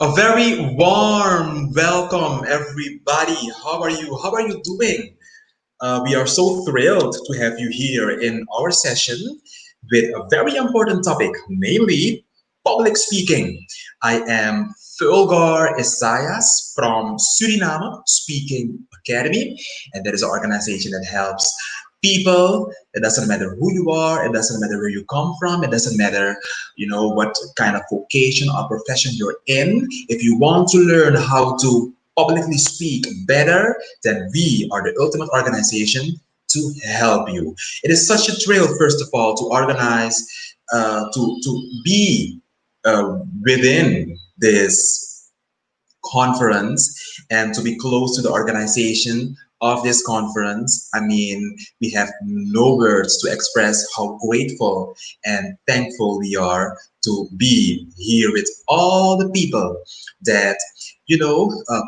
A very warm welcome, everybody. How are you? How are you doing? We are so thrilled to have you here in our session with a very important topic, namely public speaking. I am Fulgor Esajas from Suriname Speaking Academy, and that is an organization that helps people. It doesn't matter who you are, it doesn't matter where you come from, it doesn't matter, what kind of vocation or profession you're in. If you want to learn how to publicly speak better, then we are the ultimate organization to help you. It is such a thrill, first of all, to organize, to be within this conference and to be close to the organization of this conference. I mean, we have no words to express how grateful and thankful we are to be here with all the people that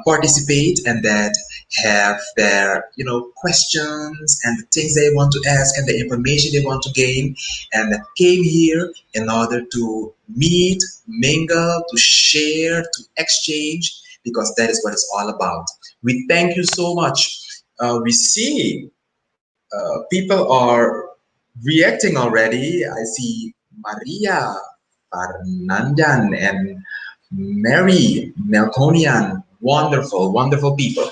participate and that have their questions and the things they want to ask and the information they want to gain and that came here in order to meet, mingle, to share, to exchange, because that is what it's all about. We thank you so much. We see people are reacting already. I see Maria Fernandan and Mary Melkonian. Wonderful, wonderful people.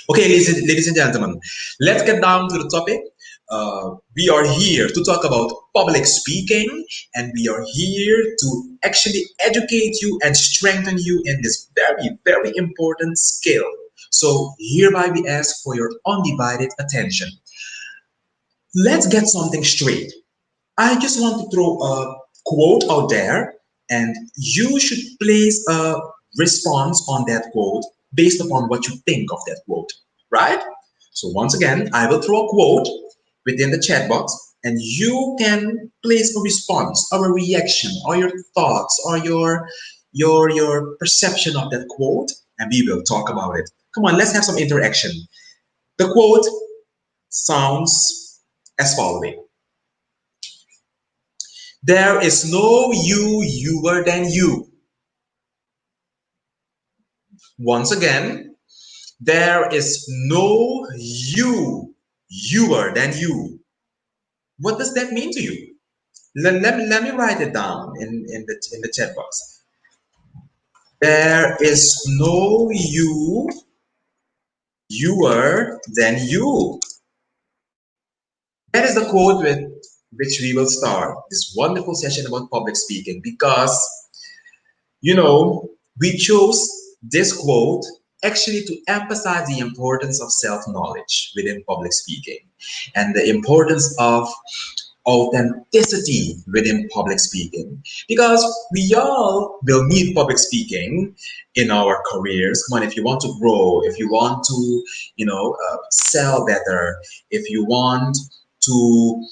Okay, ladies and gentlemen, let's get down to the topic. We are here to talk about public speaking, and we are here to actually educate you and strengthen you in this very, very important skill. So, hereby we ask for your undivided attention. Let's get something straight. I just want to throw a quote out there, and you should place a response on that quote based upon what you think of that quote, right? So once again, I will throw a quote within the chat box, and you can place a response or a reaction or your thoughts or your perception of that quote, and we will talk about it. Come on, let's have some interaction. The quote sounds as following. There is no youer than you. Once again, there is no youer than you. What does that mean to you? Let me write it down in the chat box. There is no youer than you. That is the quote with which we will start this wonderful session about public speaking, because we chose this quote actually to emphasize the importance of self-knowledge within public speaking and the importance of authenticity within public speaking, because we all will need public speaking in our careers. Come on, if you want to grow, if you want to sell better, if you want to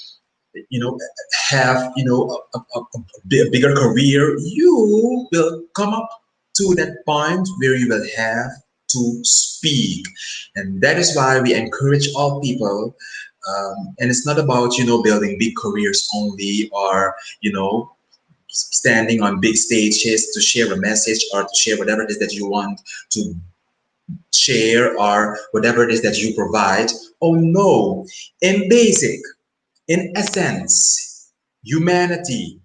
have a bigger career, you will come up to that point where you will have to speak. And that is why we encourage all people, and it's not about building big careers only, or standing on big stages to share a message or to share whatever it is that you want to share or whatever it is that you provide. Oh no, in basic, in essence, humanity,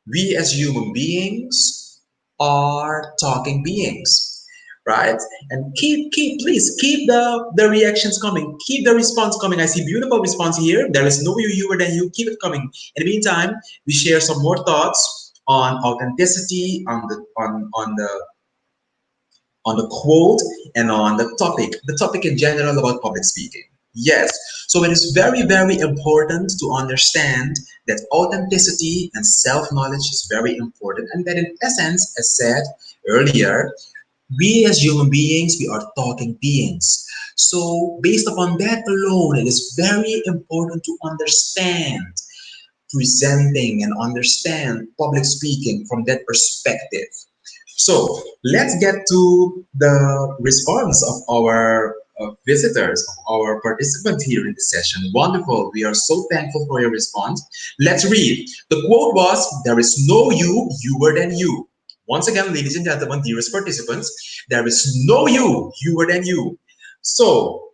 we as human beings are talking beings, right? And please keep the reactions coming, keep the response coming. I see beautiful response here. There is no youer than you. Keep it coming. In the meantime, we share some more thoughts on authenticity, on the quote, and on the topic in general about public speaking. Yes, so it is very, very important to understand that authenticity and self-knowledge is very important, and that in essence, as said earlier, we as human beings, we are talking beings. So based upon that alone, it is very important to understand presenting and understand public speaking from that perspective. So let's get to the response of our visitors, of our participants here in the session. Wonderful. We are so thankful for your response. Let's read. The quote was, there is no youer than you. Once again, ladies and gentlemen, dearest participants, there is no you, fewer than you. So,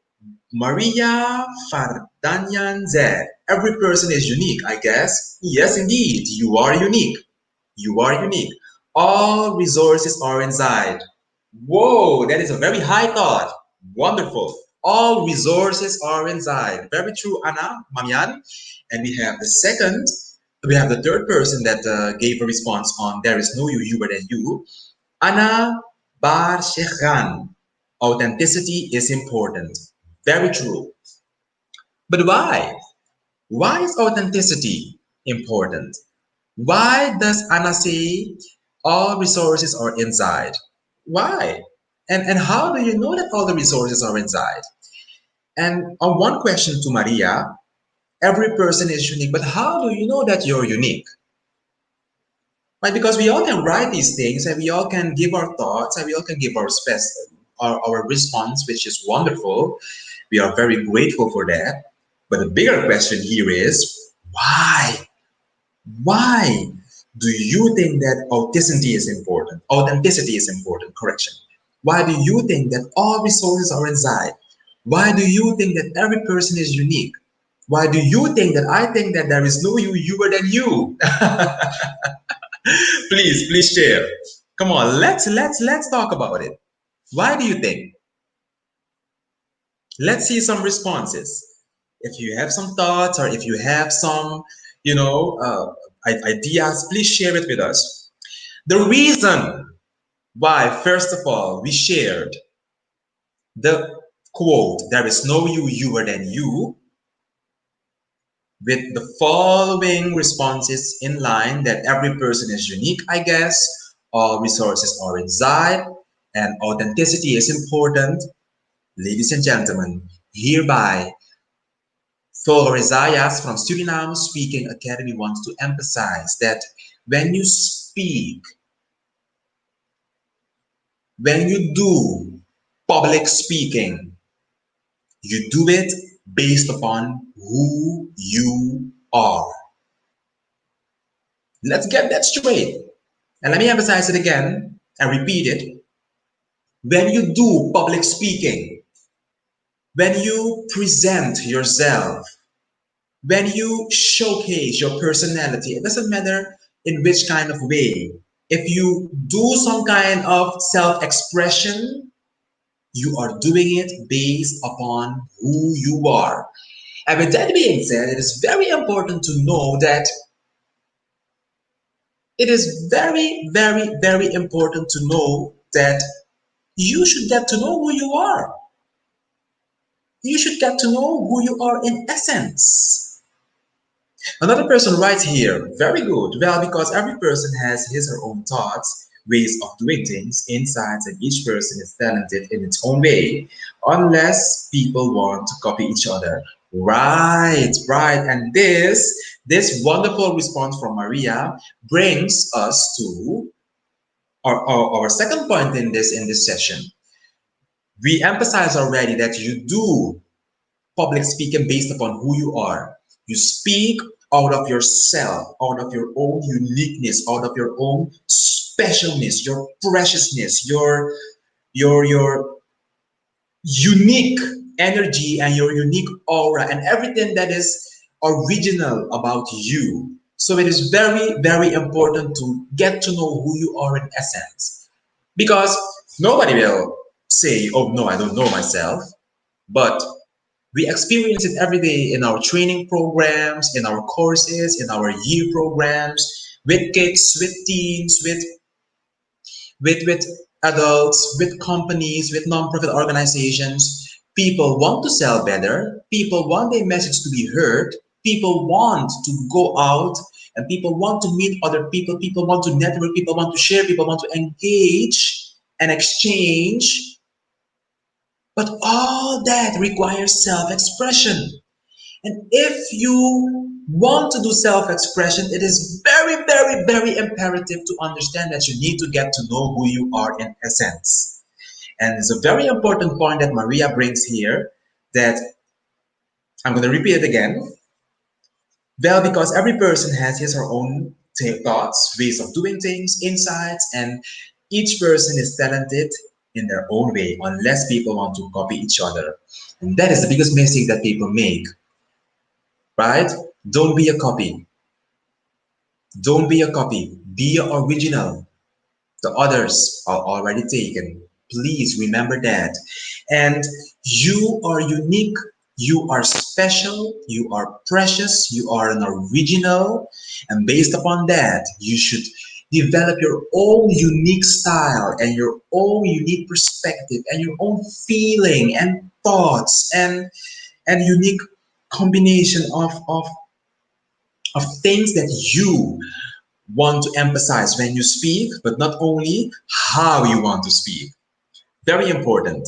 Maria Fardanyan said, every person is unique, I guess. Yes, indeed, you are unique. You are unique. All resources are inside. Whoa, that is a very high thought. Wonderful. All resources are inside. Very true, Anna Mamian. And we have the third person that gave a response on there is no you, fewer than you. Anna Barshekhan. Authenticity is important. Very true. But why? Why is authenticity important? Why does Anna say all resources are inside? Why? And how do you know that all the resources are inside? And on one question to Maria, every person is unique, but how do you know that you're unique? Right? Because we all can write these things and we all can give our thoughts and we all can give our response, which is wonderful. We are very grateful for that. But the bigger question here is why? Why do you think that authenticity is important? Authenticity is important, correction. Why do you think that all resources are inside? Why do you think that every person is unique? Why do you think that I think that there is no you, fewer than you? Please share. Come on, let's talk about it. Why do you think? Let's see some responses. If you have some thoughts or if you have some, you know, ideas, please share it with us. The reason why, first of all, we shared the quote, there is no you, fewer than you, with the following responses in line that every person is unique, I guess, all resources are inside, and authenticity is important. Ladies and gentlemen, hereby, Fulgor Esajas from Suriname Speaking Academy wants to emphasize that when you speak, when you do public speaking, you do it based upon who you are. Let's get that straight. And let me emphasize it again and repeat it. When you do public speaking, when you present yourself, when you showcase your personality, it doesn't matter in which kind of way. If you do some kind of self-expression, you are doing it based upon who you are. And with that being said, it is very important to know that it is very important to know that you should get to know who you are. You should get to know who you are in essence. Another person writes here, very good. Well, because every person has his or her own thoughts, ways of doing things, insights, and each person is talented in its own way, unless people want to copy each other. Right, right. And this wonderful response from Maria brings us to our second point in this session. We emphasize already that you do public speaking based upon who you are. You speak out of yourself, out of your own uniqueness, out of your own specialness, your preciousness, your unique energy and your unique aura and everything that is original about you. So it is very important to get to know who you are in essence. Because nobody will say, oh no, I don't know myself. But we experience it every day in our training programs, in our courses, in our year programs, with kids, with teens, with adults, with companies, with non-profit organizations. People want to sell better. People want their message to be heard. People want to go out and people want to meet other people. People want to network. People want to share. People want to engage and exchange. But all that requires self-expression. And if you want to do self-expression, it is very imperative to understand that you need to get to know who you are in essence. And it's a very important point that Maria brings here that I'm going to repeat it again. Well, because every person has his or her own thoughts, ways of doing things, insights, and each person is talented in their own way unless people want to copy each other. And that is the biggest mistake that people make, right? Don't be a copy. Don't be a copy. Be original. The others are already taken. Please remember that. And you are unique. You are special. You are precious. You are an original. And based upon that, you should develop your own unique style and your own unique perspective and your own feeling and thoughts and unique combination of things that you want to emphasize when you speak, but not only how you want to speak. Very important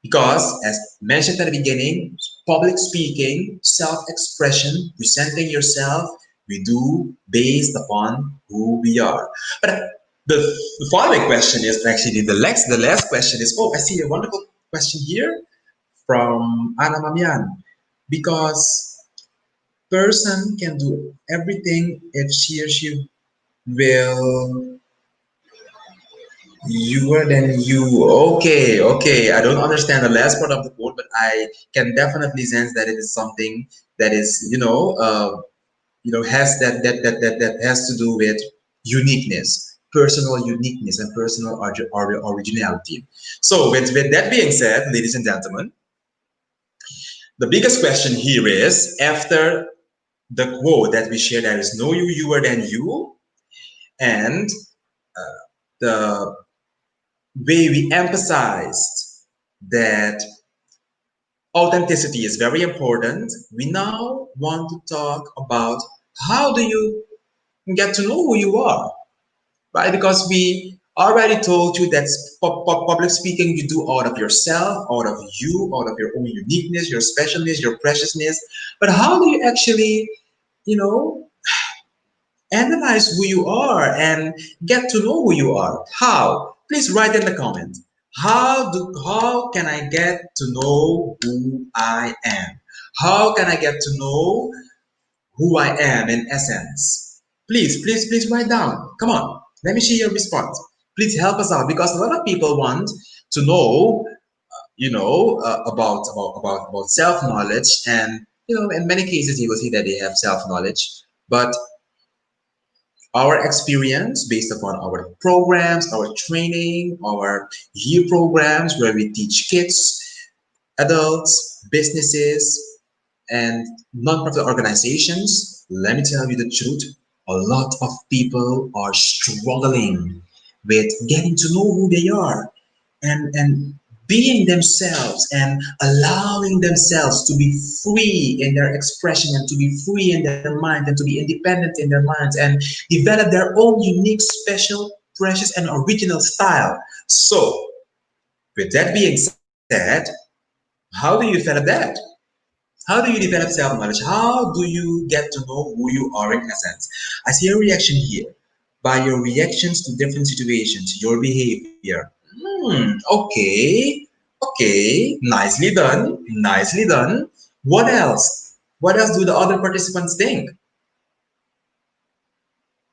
because, as mentioned at the beginning, public speaking, self expression, presenting yourself, we do based upon who we are. But the following question is actually the last question is, oh, I see a wonderful question here from Ana Mamian. Because person can do everything if she or she will. You are than you. Okay, okay. I don't understand the last part of the quote, but I can definitely sense that it is something that is, has that has to do with uniqueness, personal uniqueness, and personal originality. So, with that being said, ladies and gentlemen, the biggest question here is after the quote that we share, there is no you, you are than you, and the way we emphasized that authenticity is very important, we now want to talk about how do you get to know who you are, right? Because we already told you that public speaking you do out of yourself, out of you, out of your own uniqueness, your specialness, your preciousness. But how do you actually, you know, analyze who you are and get to know who you are? How? Please write in the comment. How can I get to know who I am? How can I get to know who I am in essence? Please write down. Come on, let me see your response. Please help us out because a lot of people want to know, about self knowledge, and in many cases you will see that they have self knowledge, but our experience based upon our programs, our training, our year programs where we teach kids, adults, businesses, and non-profit organizations. Let me tell you the truth, a lot of people are struggling with getting to know who they are and being themselves and allowing themselves to be free in their expression and to be free in their mind and to be independent in their minds and develop their own unique, special, precious, and original style. So, with that being said, how do you develop that? How do you develop self knowledge? How do you get to know who you are in essence? I see a reaction here. By your reactions to different situations, your behavior. Okay, okay, nicely done, nicely done. What else? What else do the other participants think?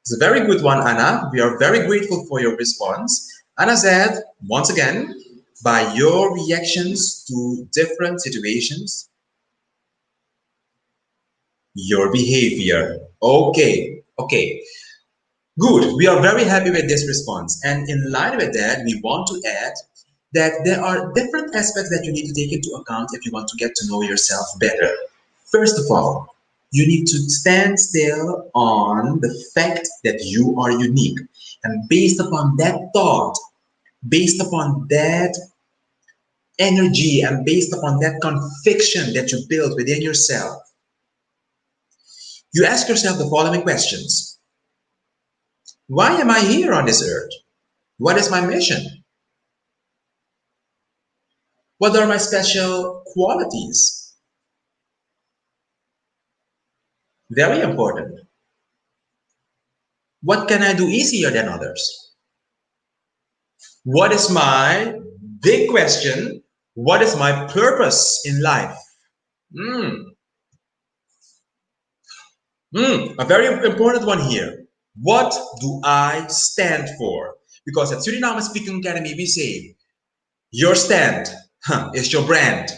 It's a very good one, Anna. We are very grateful for your response. Anna said, once again, by your reactions to different situations, your behavior. Okay, okay, good. We are very happy with this response. And in line with that, we want to add that there are different aspects that you need to take into account if you want to get to know yourself better. First of all, you need to stand still on the fact that you are unique. And based upon that thought, based upon that energy, and based upon that conviction that you build within yourself, you ask yourself the following questions. Why am I here on this earth? What is my mission? What are my special qualities? Very important. What can I do easier than others? What is my big question? What is my purpose in life? A very important one here. What do I stand for? Because at Suriname Speaking Academy, we say your stand is your brand.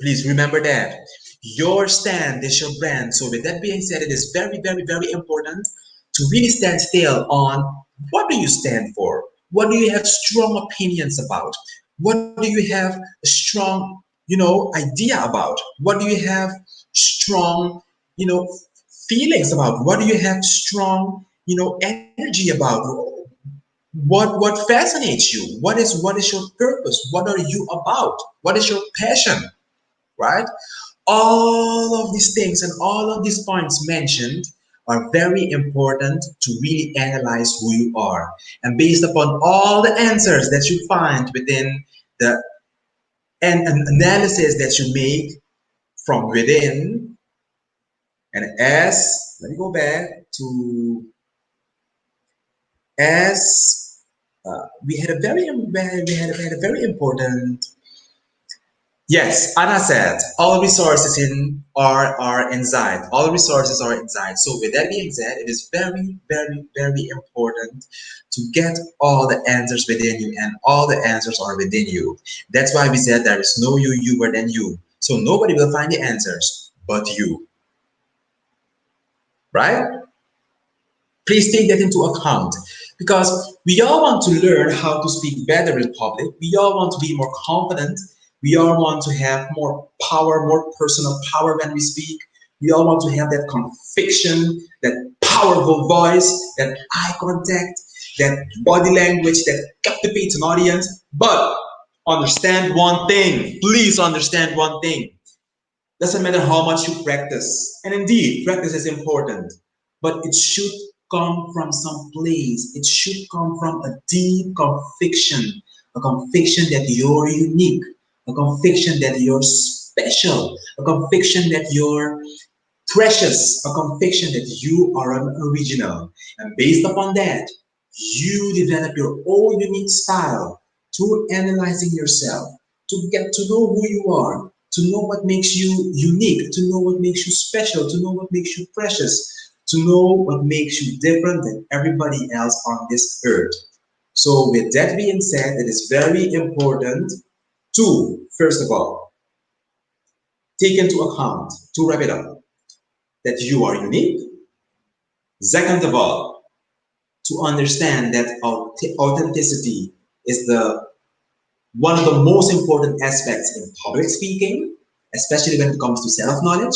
Please remember that. Your stand is your brand. So with that being said, it is very, very, very important to really stand still on what do you stand for? What do you have strong opinions about? What do you have a strong, idea about? What do you have strong, you know, feelings about? What do you have strong, energy about? What fascinates you? What is your purpose? What are you about? What is your passion? Right? All of these things and all of these points mentioned are very important to really analyze who you are. And based upon all the answers that you find within the and analysis that you make from within, and as let me go back to as we had a very important. Yes, Anna said all resources in are inside. All resources are inside. So with that being said, it is very, very, very important to get all the answers within you, and all the answers are within you. That's why we said there is no you better than you. So nobody will find the answers but you, right? Please take that into account because we all want to learn how to speak better in public. We all want to be more confident. We all want to have more power, more personal power when we speak. We all want to have that conviction, that powerful voice, that eye contact, that body language that captivates an audience. But understand one thing. Please understand one thing. Doesn't matter how much you practice. And indeed, practice is important, but it should come from some place. It should come from a deep conviction, a conviction that you're unique, a conviction that you're special, a conviction that you're precious, a conviction that you are an original. And based upon that, you develop your own unique style to analyzing yourself, to get to know who you are, to know what makes you unique, to know what makes you special, to know what makes you precious, to know what makes you different than everybody else on this earth. So, with that being said, it is very important to, first of all, take into account, to wrap it up, that you are unique. Second of all, to understand that authenticity is the one of the most important aspects in public speaking, especially when it comes to self-knowledge.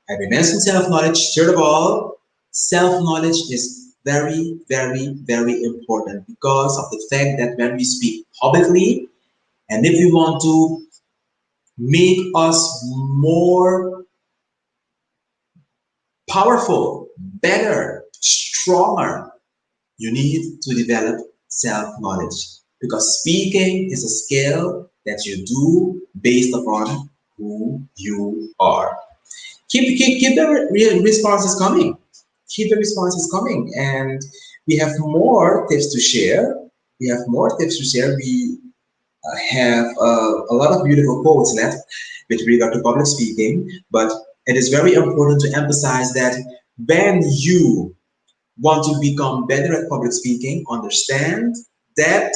And we mentioned self-knowledge. Third of all, self-knowledge is very, very, very important because of the fact that when we speak publicly, and if we want to make us more powerful, better, stronger, you need to develop self-knowledge because speaking is a skill that you do based upon who you are. Keep the responses coming. Keep the responses coming, and we have more tips to share. We have more tips to share. We have a lot of beautiful quotes left with regard to public speaking, but it is very important to emphasize that when you want to become better at public speaking, understand that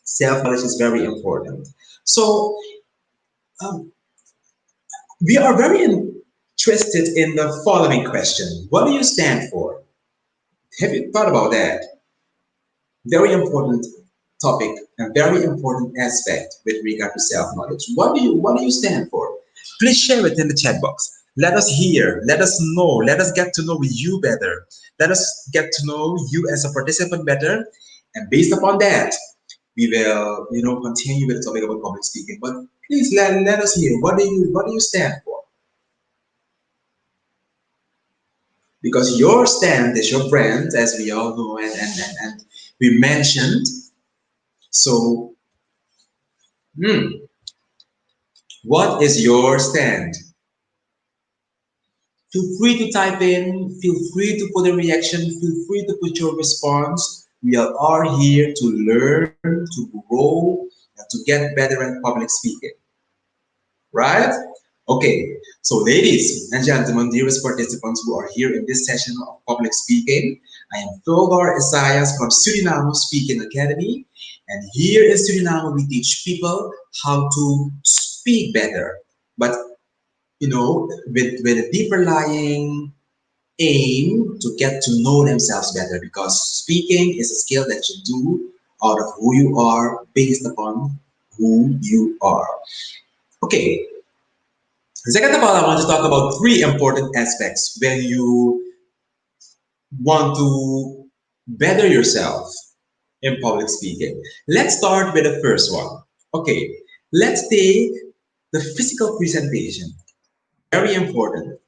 self-knowledge is very important. So um, we are very interested in the following question. What do you stand for? Have you thought about that? Very important topic and very important aspect with regard to self-knowledge. What do you stand for? Please share it in the chat box. Let us hear, let us know, let us get to know you better. Let us get to know you as a participant better. And based upon that, we will, continue with the topic about public speaking. But please let us hear what do you stand for? Because your stand is your brand, as we all know, and we mentioned. So, what is your stand? Feel free to type in, feel free to put a reaction, feel free to put your response. We are here to learn, to grow, and to get better at public speaking. Right? Okay, so ladies and gentlemen, dearest participants who are here in this session of public speaking, I am Fulgor Esajas from Suriname Speaking Academy. And here in Suriname, we teach people how to speak better. But, with a deeper lying aim to get to know themselves better, because speaking is a skill that you do out of who you are based upon who you are. Okay, second of all, I want to talk about three important aspects when you want to better yourself in public speaking. Let's start with the first one. Okay, let's take the physical presentation. Very important.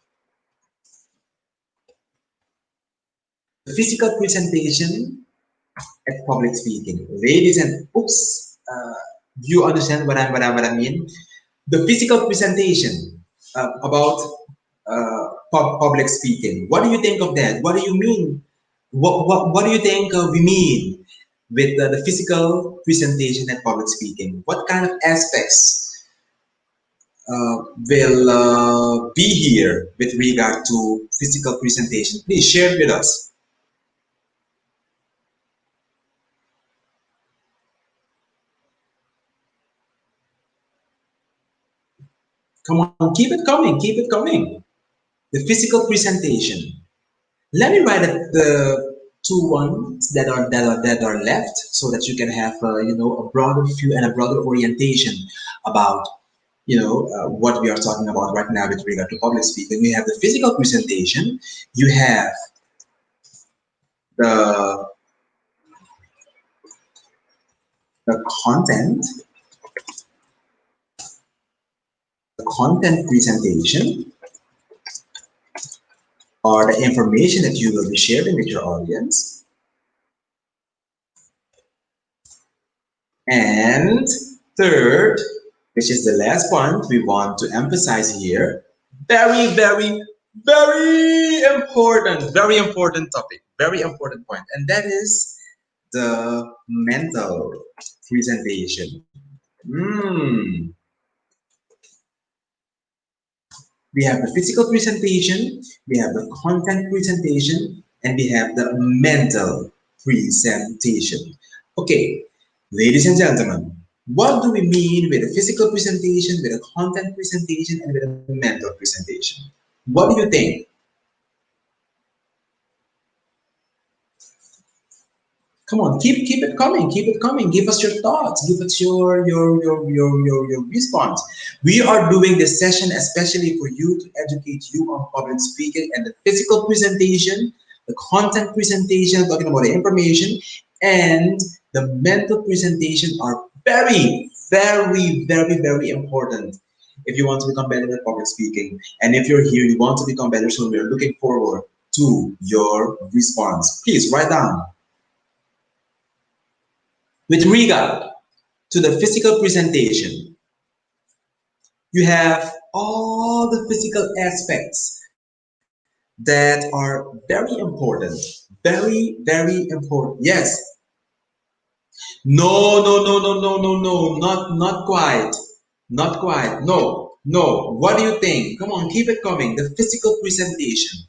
The physical presentation at public speaking. Ladies and you understand what I mean? The physical presentation about public speaking. What do you think of that? What do you mean? What do you think we mean with the physical presentation at public speaking? What kind of aspects will be here with regard to physical presentation? Please share it with us. Come on, keep it coming, keep it coming. The physical presentation. Let me write the two ones that are left, so that you can have a broader view and a broader orientation about what we are talking about right now with regard to public speaking. We have the physical presentation. You have the the content, the content presentation, or the information that you will be sharing with your audience. And third, which is the last point we want to emphasize here, very, very, very important topic, very important point, and that is the mental presentation. Hmm. We have the physical presentation, we have the content presentation, and we have the mental presentation. Okay, ladies and gentlemen, what do we mean with a physical presentation, with a content presentation, and with a mental presentation? What do you think? Come on, keep it coming, keep it coming. Give us your thoughts, give us your response. We are doing this session especially for you to educate you on public speaking, and the physical presentation, the content presentation, talking about the information, and the mental presentation are very, very, very, very important if you want to become better at public speaking. And if you're here, you want to become better, so we are looking forward to your response. Please write down. With regard to the physical presentation, you have all the physical aspects that are very important. Very, very important. Yes. No, no, no, no, no, no, no. Not quite. Not quite. No, no. What do you think? Come on, keep it coming. The physical presentation.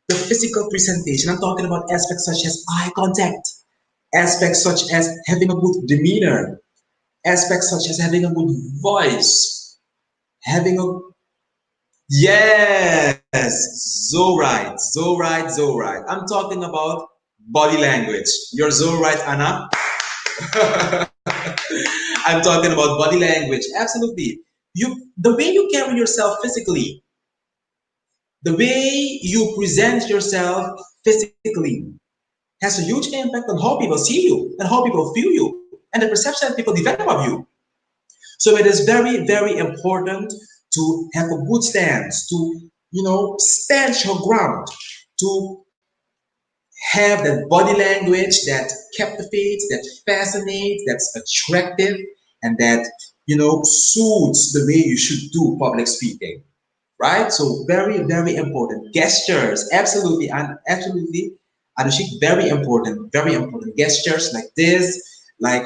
The physical presentation. I'm talking about aspects such as eye contact, aspects such as having a good demeanor, aspects such as having a good voice, having a yes, so right, so right, so right. I'm talking about body language. You're so right, Anna. I'm talking about body language. Absolutely. The way you carry yourself physically, the way you present yourself physically has a huge impact on how people see you and how people feel you and the perception that people develop of you. So it is very, very important to have a good stance, to, stand your ground, to have that body language that captivates, that fascinates, that's attractive, and that, suits the way you should do public speaking, right? So very, very important. Gestures, absolutely, and absolutely, Anushik, very important. Gestures like this, like,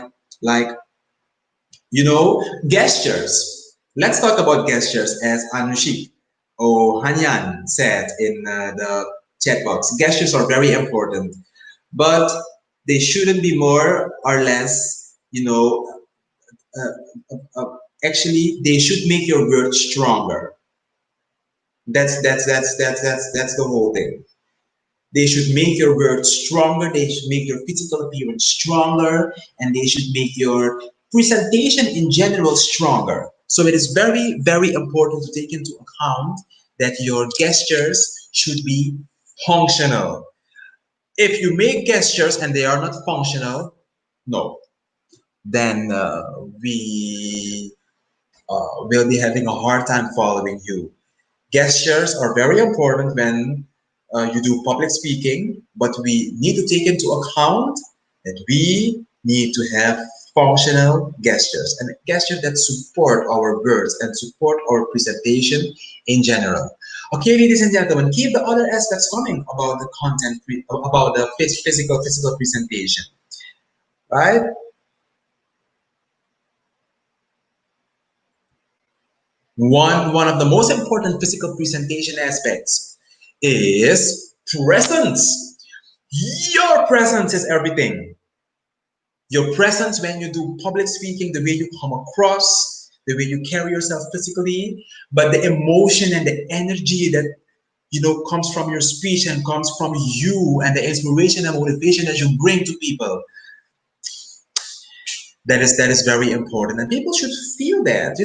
gestures. Let's talk about gestures as Anushik or Hanyan said in the chat box. Gestures are very important, but they shouldn't be more or less, actually, they should make your words stronger. That's the whole thing. They should make your words stronger. They should make your physical appearance stronger, and they should make your presentation in general stronger. So it is very, very important to take into account that your gestures should be functional. If you make gestures and they are not functional, no, then we will be having a hard time following you. Gestures are very important when you do public speaking, but we need to take into account that we need to have functional gestures and gestures that support our words and support our presentation in general. Okay, ladies and gentlemen, keep the other aspects coming about the content, about the physical presentation, right? One of the most important physical presentation aspects is presence. Your presence is everything. Your presence when you do public speaking, the way you come across, the way you carry yourself physically, but the emotion and the energy that comes from your speech and comes from you, and the inspiration and motivation that you bring to people, that is very important, and people should feel that.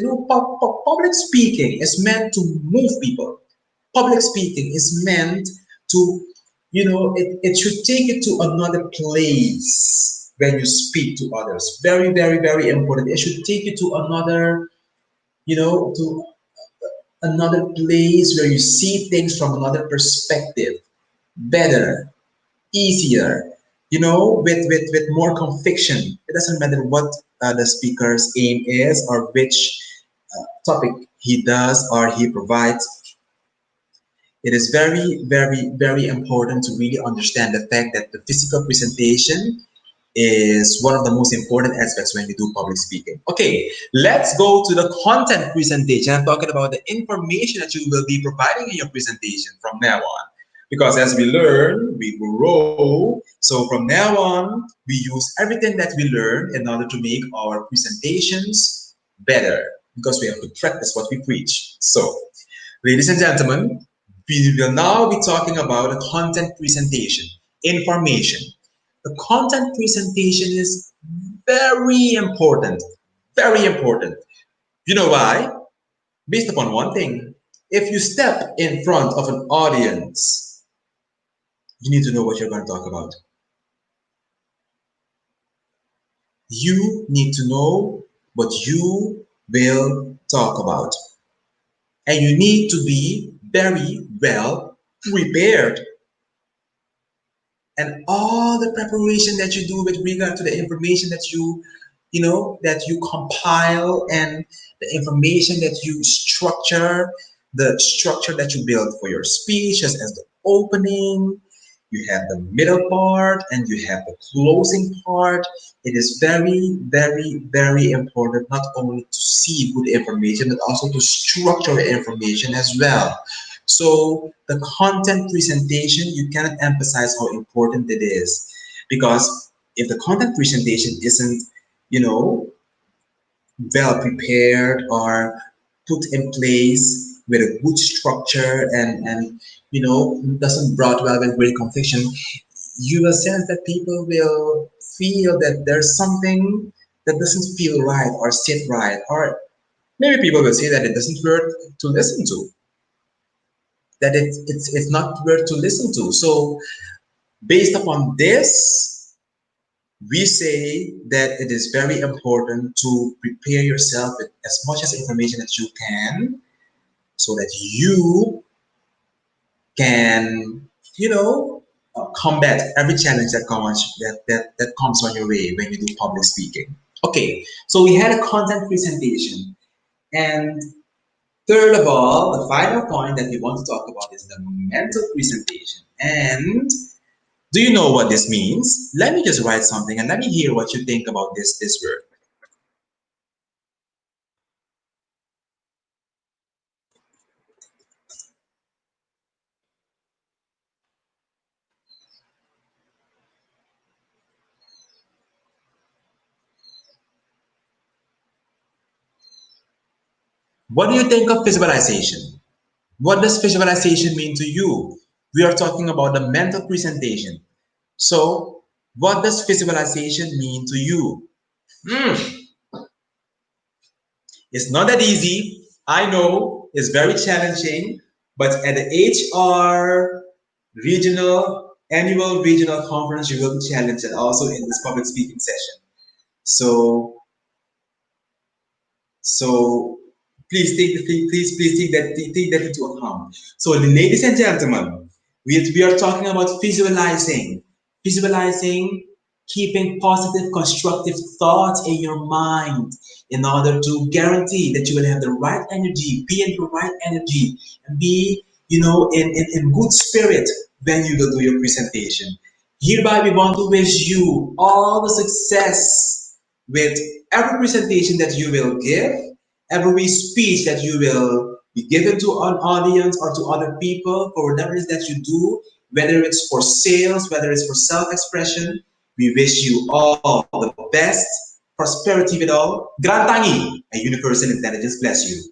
Public speaking is meant to move people. Public speaking is meant to, it should take you to another place when you speak to others. Very, very, very important. It should take you to to another place where you see things from another perspective, better, easier, with more conviction. It doesn't matter what the speaker's aim is or which topic he does or he provides. It is very, very, very important to really understand the fact that the physical presentation is one of the most important aspects when you do public speaking. Okay, let's go to the content presentation. I'm talking about the information that you will be providing in your presentation from now on. Because as we learn, we grow. So from now on, we use everything that we learn in order to make our presentations better. Because we have to practice what we preach. So, ladies and gentlemen, we will now be talking about the content presentation, information. The content presentation is very important, very important. You know why? Based upon one thing. If you step in front of an audience, you need to know what you're going to talk about. You need to know what you will talk about. And you need to be very well prepared. And all the preparation that you do with regard to the information that that you compile, and the information that you structure, the structure that you build for your speech as the opening, you have the middle part and you have the closing part. It is very, very, very important not only to see good information, but also to structure the information as well. So the content presentation, you cannot emphasize how important it is, because if the content presentation isn't, you know, well prepared or put in place with a good structure, and doesn't brought well with great conviction, you will sense that people will feel that there's something that doesn't feel right or sit right, or maybe people will say that it doesn't worth to listen to, that it's not worth to listen to. So based upon this, we say that it is very important to prepare yourself with as much as information as you can, so that you can, combat every challenge that comes on your way when you do public speaking. Okay, so we had a content presentation, and third of all, the final point that we want to talk about is the mental presentation. And do you know what this means? Let me just write something and let me hear what you think about this word. What do you think of visualization? What does visualization mean to you? We are talking about the mental presentation. So, what does visualization mean to you? Mm, it's not that easy. I know it's very challenging, but at the HR annual regional conference, you will be challenged and also in this public speaking session. So, so please take that into account. So, ladies and gentlemen, we are talking about visualizing, keeping positive, constructive thoughts in your mind in order to guarantee that you will have the right energy, be in the right energy, and be, in good spirit when you will do your presentation. Hereby, we want to wish you all the success with every presentation that you will give, every speech that you will be given to an audience or to other people, for whatever it is that you do, whether it's for sales, whether it's for self-expression. We wish you all the best, prosperity with all, Grand Tangi, and universal intelligence bless you.